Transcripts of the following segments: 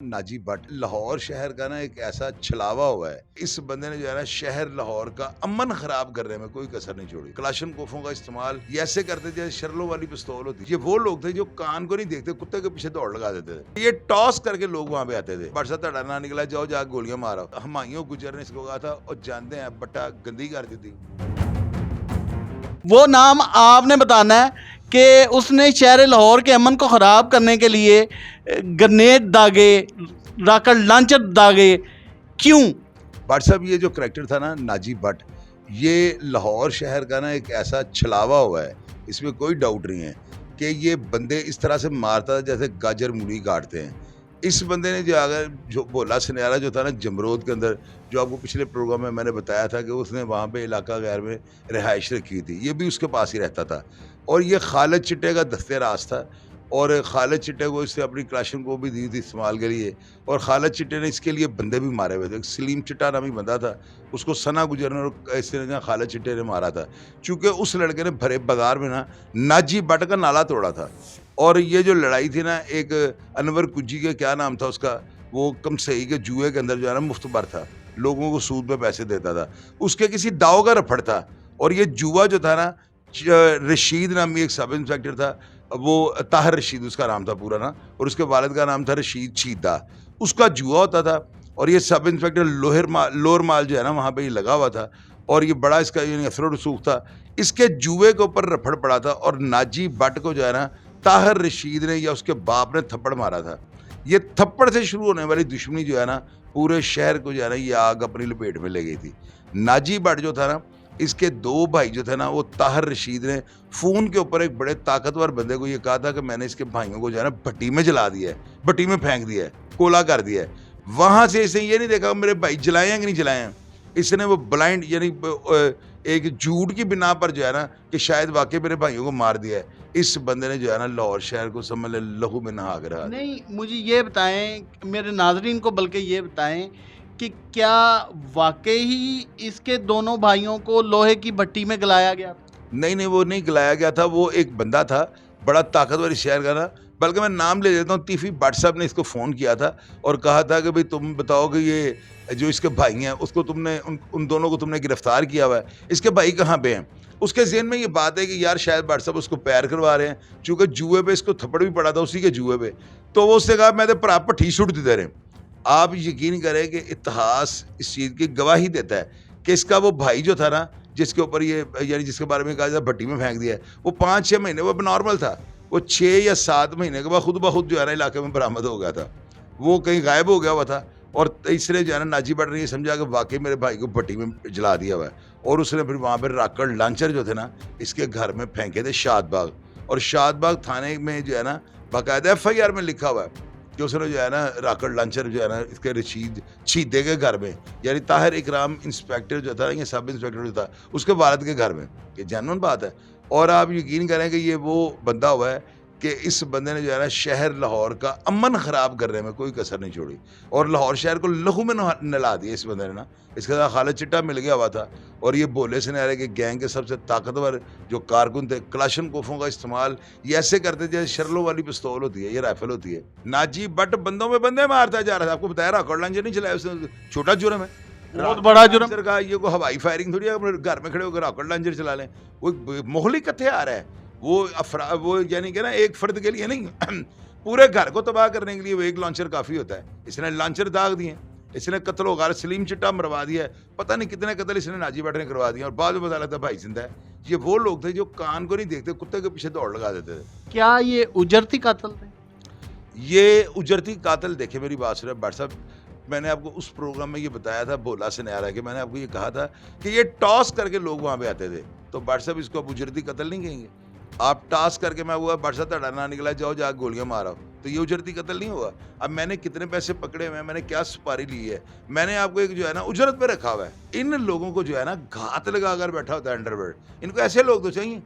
Nazi Bhatt Lahore शहर का ना एक ऐसा छलावा हुआ है। इस बंदे ने जो है ना शहर लाहौर का अमन खराब करने में कोई कसर नहीं छोड़ी। क्लाशन कोफों का इस्तेमाल ये ऐसे करते थे शर्लों वाली पिस्तौल होती। ये वो लोग थे जो कान को नहीं देखते, कुत्ते के पीछे दौड़ लगा देते थे। ये टॉस करके लोग वहां पे आते थे। बरसा तड़ा ना निकला, जाओ जाके गोलियां मारो। हमायूं गुजर ने इसको कहा था और जानते हैं बट्टा गंदी कर दी थी। वो नाम आपने बताना है कि उसने शहर लाहौर के अमन को ख़राब करने के लिए ग्रेनेड दागे, रॉकेट लॉन्चर दागे। क्यों? भट्ट साहब ये जो करैक्टर था ना नाजी भट्ट, ये लाहौर शहर का ना एक ऐसा छलावा हुआ है, इसमें कोई डाउट नहीं है कि ये बंदे इस तरह से मारता था जैसे गाजर मूली काटते हैं। इस बंदे ने जो अगर जो भोला सनियारा जो था ना जमरोद के अंदर, जो आपको पिछले प्रोग्राम में मैंने बताया था कि उसने वहाँ पे इलाका गैर में रिहाइश रखी थी, ये भी उसके पास ही रहता था। और ये खालिद चिट्टे का दस्ते राज था और खालिद चिट्टे को इससे अपनी क्लाशन को भी दी थी इस्तेमाल के लिए। और खालिद चिट्टे ने इसके लिए बंदे भी मारे हुए थे। सलीम चिट्टा नामी बंदा था, उसको सना गुजर ने और इसने ना खालिद चिट्टे ने मारा था, चूँकि उस लड़के ने भरे बाजार में ना नाजी भट्ट का नाला तोड़ा था। और ये जो लड़ाई थी ना, एक अनवर कुज्जी के क्या नाम था उसका, वो कमसई के जुए के अंदर जो है ना मुफ्तबर था, लोगों को सूद में पैसे देता था, उसके किसी दाव का रफड़ था। और ये जुआ जो था ना, रशीद नामी एक सब इंस्पेक्टर था, वो ताहिर रशीद उसका नाम था पूरा ना, और उसके वालिद का नाम था रशीद शीदा, उसका जुआ होता था। और ये सब इंस्पेक्टर लोअर माल जो है ना वहाँ पे ये लगा हुआ था और ये बड़ा इसका असर रसूख था। इसके जुए के ऊपर रफड़ पड़ा था और नाजी भट्ट को जो है ना ताहिर रशीद ने या उसके बाप ने थप्पड़ मारा था। ये थप्पड़ से शुरू होने वाली दुश्मनी जो है ना पूरे शहर को जो है ना ये आग अपनी लपेट में ले गई थी। नाजी भट्ट जो था ना, इसके दो भाई जो थे ना, वो ताहिर रशीद ने फ़ोन के ऊपर एक बड़े ताकतवर बंदे को ये कहा था कि मैंने इसके भाइयों को जो है ना भट्टी में जला दिया है, भट्टी में फेंक दिया है, कोला कर दिया है। वहाँ से इसने ये नहीं देखा मेरे भाई जलाए हैं कि नहीं जलाए हैं। इसने वो ब्लाइंड यानी एक झूठ की बिना पर जो है ना कि शायद वाकई मेरे भाइयों को मार दिया है, इस बंदे ने जो है ना लाहौर शहर को समझ ले लहू में नहा कर रहा। नहीं, मुझे ये बताएं, मेरे नाजरीन को बल्कि ये बताएं कि क्या वाकई ही इसके दोनों भाइयों को लोहे की भट्टी में गलाया गया था? नहीं, वो नहीं गलाया गया था, वो एक बंदा था बड़ा ताकतवर इस शहर का ना, बल्कि मैं नाम ले लेता हूँ, तीफी भट्ट साहब ने इसको फ़ोन किया था और कहा था कि भाई तुम बताओ कि ये जो इसके भाई हैं उसको तुमने उन दोनों को तुमने गिरफ्तार किया हुआ है, इसके भाई कहाँ पे हैं। उसके ज़हन में ये बात है कि यार शायद भट्ट साहब उसको पैर करवा रहे हैं, चूँकि जुए पे इसको थप्पड़ भी पड़ा था उसी के जुए पे। तो वो उसने कहा मैं तो भरा भट्ठी छुट दे रहे। आप यकीन करें कि इतिहास इस चीज़ की गवाही देता है कि इसका वो भाई जो था ना, जिसके ऊपर ये यानी जिसके बारे में कहा जाता भट्टी में फेंक दिया है, वो 5-6 महीने वो नॉर्मल था, वो 6 या 7 महीने के बाद खुद ब खुद जो है ना इलाके में बरामद हो गया था, वो कहीं गायब हो गया हुआ था। और इसने जो है ना नाजी भट्ट ने ये समझा कि वाकई मेरे भाई को भट्टी में जला दिया हुआ है। और उसने फिर वहाँ पर रॉकेट लॉन्चर जो थे ना इसके घर में फेंके थे शादबाग। और शादबाग थाने में जो है ना बाकायदा FIR में लिखा हुआ है कि उसने जो है ना रॉकेट लॉन्चर जो है ना इसके रशीद शीदे के घर में, यानी ताहिर इकराम इंस्पेक्टर जो था, ये सब इंस्पेक्टर जो था, उसके वालिद के घर में। ये जेन्युइन बात है। और आप यकीन करें कि ये वो बंदा हुआ है कि इस बंदे ने जो है ना शहर लाहौर का अमन ख़राब करने में कोई कसर नहीं छोड़ी और लाहौर शहर को लहू में नला दिया इस बंदे ने ना। इसके साथ खालिद चिट्टा मिल गया हुआ था और ये भोले सनियारे के गैंग के सबसे ताकतवर जो कारकुन थे, क्लाशन कोफों का इस्तेमाल ये ऐसे करते थे जैसे शर्लों वाली पिस्तौल होती है, ये राइफल होती है। नाजी भट्ट बंदों में बंदे मारता जा रहा था। आपको बताया रॉकेट लॉन्चर नहीं चलाया उसने, छोटा जुर्म है, बहुत बड़ा जुर्म। का ये को हवाई फायरिंग थोड़ी है, घर में खड़े होकर रॉकेट लॉन्चर चला लें। वो मोहली कत्थे आ रहा है, वो यानी कि ना एक फर्द के लिए नहीं पूरे घर को तबाह करने के लिए वो एक लॉन्चर काफ़ी होता है। इसने लॉन्चर दाग दिए, इसने कत्ल वगार सलीम चिट्टा मरवा दिया है, पता नहीं कितने कत्ल इसने नाजी भट्ट ने करवा दिया और बाद में पता लगता भाई जिंदा है। ये वो लोग थे जो कान को नहीं देखते, कुत्ते के पीछे दौड़ लगा देते थे। क्या ये उजरती कातल थे? ये उजरती कातिल, देखे मेरी बात सुने भट्ट साहब, मैंने आपको उस प्रोग्राम में ये बताया था भोला सनियारा के, मैंने आपको ये कहा था कि ये टॉस करके लोग वहाँ पे आते थे। तो भट्ट साहब इसको आप उजरती कत्ल नहीं कहेंगे। आप टास करके मैं हुआ भट्ट साहब तड़ा ना निकला, जाओ जाके गोलियां मारो, तो ये उजरती कत्ल नहीं हुआ। अब मैंने कितने पैसे पकड़े हुए हैं, मैंने क्या सुपारी ली है, मैंने आपको एक जो है ना उजरत पे रखा हुआ है। इन लोगों को जो है ना घात लगा कर बैठा होता है अंडरवर्ल्ड। इनको ऐसे लोग तो चाहिए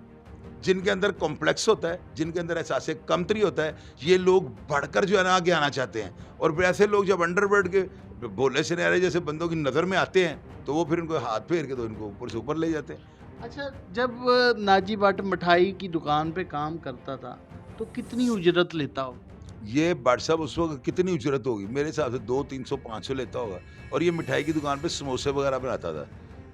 जिनके अंदर कॉम्प्लेक्स होता है, जिनके अंदर एहसास कमतरी होता है। ये लोग बढ़कर जो है ना आगे आना चाहते हैं और फिर ऐसे लोग जब अंडरवर्ल्ड के भोले सनियारे जैसे बंदों की नज़र में आते हैं तो वो फिर इनको हाथ फेर के तो इनको ऊपर से ऊपर ले जाते हैं। अच्छा, जब नाजी भट्ट मिठाई की दुकान पे काम करता था तो कितनी उजरत लेता हो? ये भट्ट साहब उस वक्त कितनी उजरत होगी, मेरे हिसाब से 200-300-500 लेता होगा, और ये मिठाई की दुकान पे समोसे वगैरह बनाता था।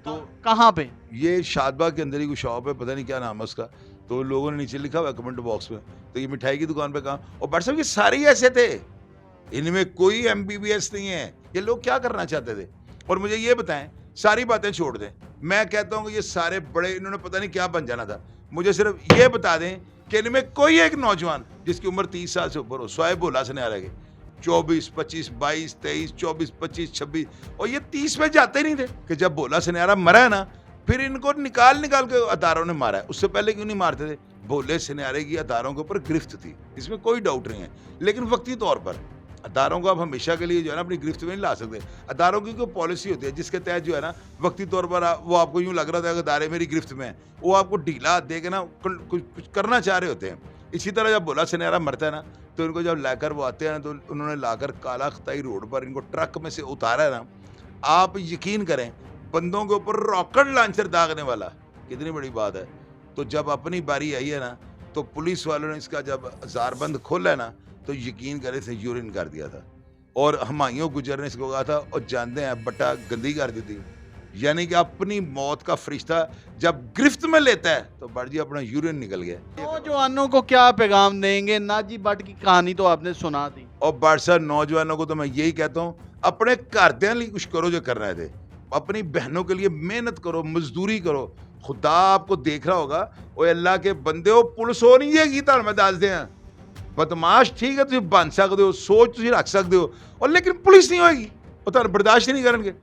तो कहाँ पे? ये शादबाग के अंदर ही कोई शॉप है, पता नहीं क्या नाम है उसका, तो लोगों ने नीचे लिखा हुआ है कमेंट बॉक्स में। तो ये मिठाई की दुकान पे कहाँ, और भट्ट साहब ये सारे ही ऐसे थे, इनमें कोई MBBS नहीं है। ये लोग क्या करना चाहते थे? और मुझे ये बताएं, सारी बातें छोड़ दें, मैं कहता हूँ कि ये सारे बड़े, इन्होंने पता नहीं क्या बन जाना था। मुझे सिर्फ ये बता दें कि इनमें कोई एक नौजवान जिसकी उम्र 30 साल से ऊपर हो, स्वाय भोला से नहीं के 24, 25, 22, 23, 24, 25, 26, और ये 30 में जाते नहीं थे कि जब भोला सिन्यारा मरा है ना, फिर इनको निकाल के अदारों ने मारा है। उससे पहले क्यों नहीं मारते थे? भोले सिन्यारे की अदारों के ऊपर गिरफ्त थी, इसमें कोई डाउट नहीं है, लेकिन वक्ती तौर पर अदारों को आप हमेशा के लिए जो है ना अपनी गिरफ्त में नहीं ला सकते। अदारों की कोई पॉलिसी होती है जिसके तहत जो है ना वक्ती तौर पर वो आपको यूँ लग रहा था कि अदारे मेरी गिरफ्त में है, वो आपको ढीला दे के ना कुछ करना चाह रहे होते हैं। इसी तरह जब भोला सिन्यारा मरता है ना, तो इनको जब लाकर वो आते हैं ना, तो उन्होंने लाकर काला खताई रोड पर इनको ट्रक में से उतारा है ना, आप यकीन करें बंदों के ऊपर रॉकेट लॉन्चर दागने वाला, कितनी बड़ी बात है। तो जब अपनी बारी आई है ना, तो पुलिस वालों ने इसका जब ज़ारबंद खोला है ना, तो यकीन करें इसे यूरिन कर दिया था, और हुमायूं गुजर ने इसको कहा था, और जानते हैं बट्टा गंदी कर दी थी। यानी कि अपनी मौत का फरिश्ता जब गिरफ्त में लेता है तो भट्ट जी अपना यूरिन निकल गया। नौजवानों को क्या पैगाम देंगे? नाजी भट्ट की कहानी तो आपने सुना दी, और भट्ट साहब नौजवानों को तो मैं यही कहता हूँ, अपने घरद्यां लिए कुछ करो जो करना है थे, अपनी बहनों के लिए मेहनत करो, मजदूरी करो, खुदा आपको देख रहा होगा। और अल्लाह के बंदे हो, पुलिस हो नहीं है गीता मैं दस दें, बदमाश ठीक है तुम बन सकते हो, सोच तुम रख सकते हो, और लेकिन पुलिस नहीं होगी, वो तो बर्दाश्त ही नहीं करेंगे।